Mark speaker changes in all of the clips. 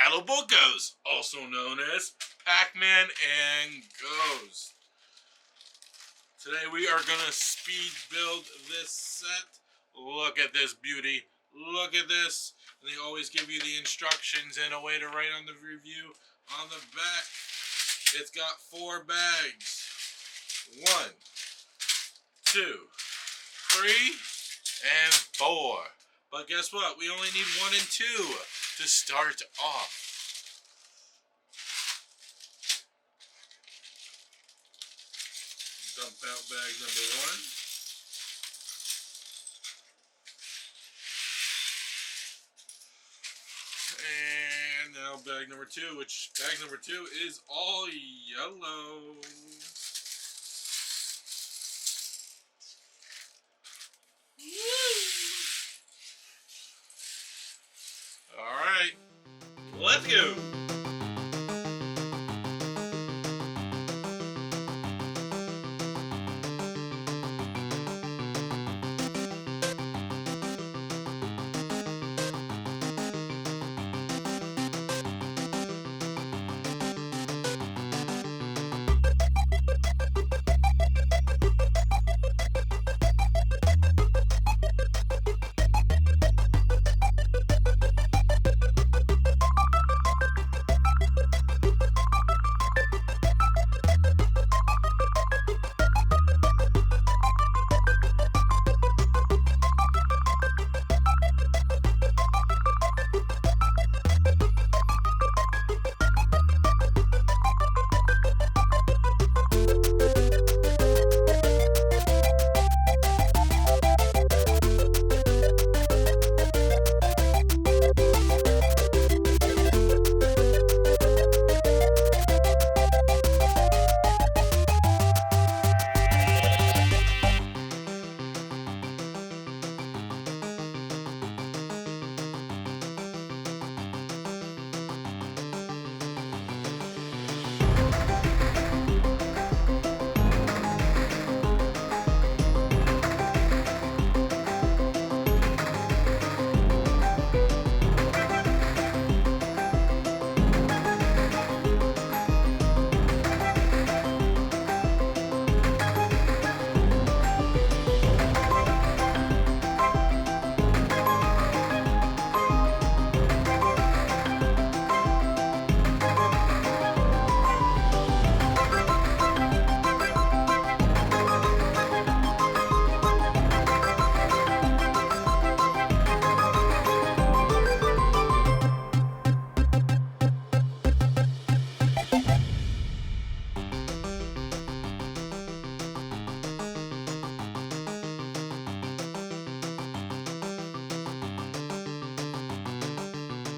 Speaker 1: compatible ghost, also known as Pacman and Ghost. Today we are going to speed build this set. Look at this beauty. Look at this. And they always give you the instructions and a way to write on the review. On the back, it's got 4 bags. 1, 2, 3, and 4. But guess what? We only need 1 and 2 to start off. Dump out bag number 1. And now bag number 2, which bag number 2 is all yellow. Alright, let's go!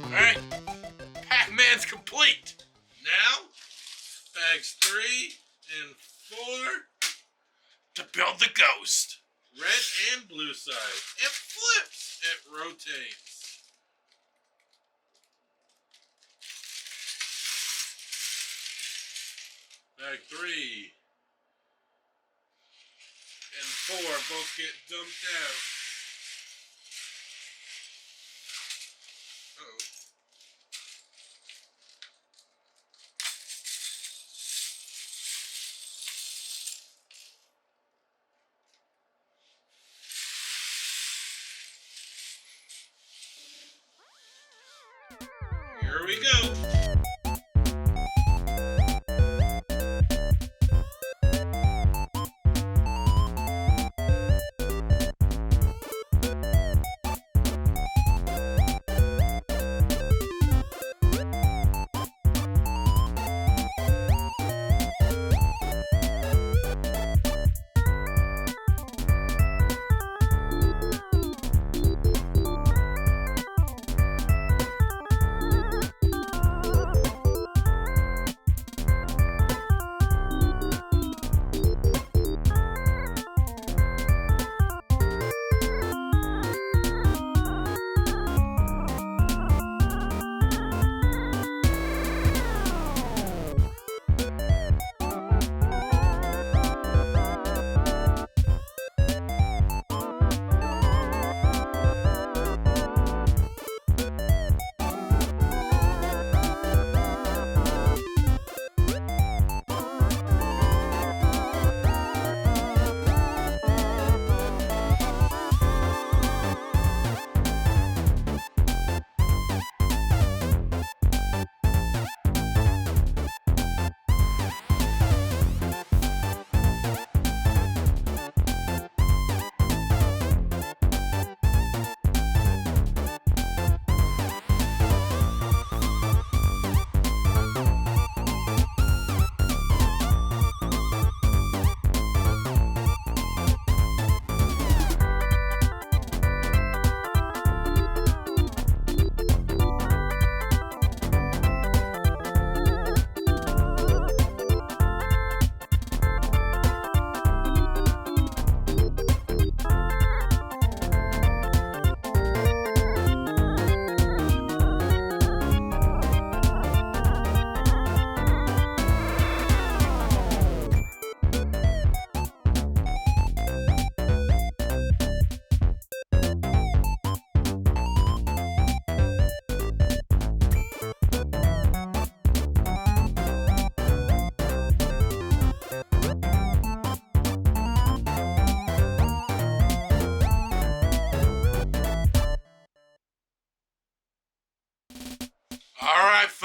Speaker 1: Alright, Pacman's complete. Now, bags 3 and 4 to build the ghost. Red and blue side. It flips. It rotates. Bag 3 and 4 both get dumped out. Uh-oh. Here we go.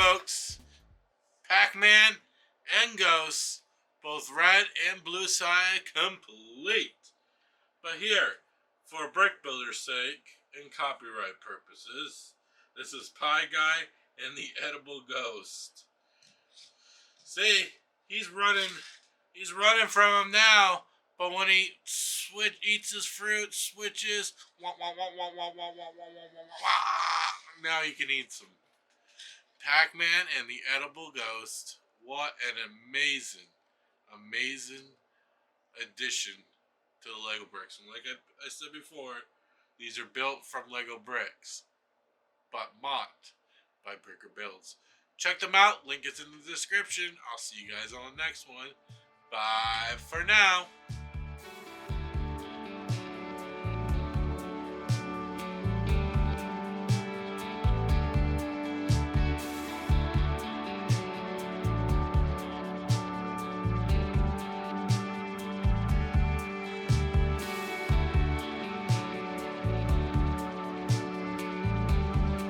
Speaker 1: folks. Pacman and Ghosts, both red and blue side complete. But here, for brick builder's sake and copyright purposes, this is Pie Guy and the Edible Ghost. See, he's running from him now, but when he eats his fruit, switches, now he can eat some. Pacman and the Edible Ghost. What an amazing addition to the Lego bricks. And like I said before, these are built from Lego bricks, but mocked by Bricker Builds. Check them out. Link is in the description. I'll see you guys on the next one. Bye for now.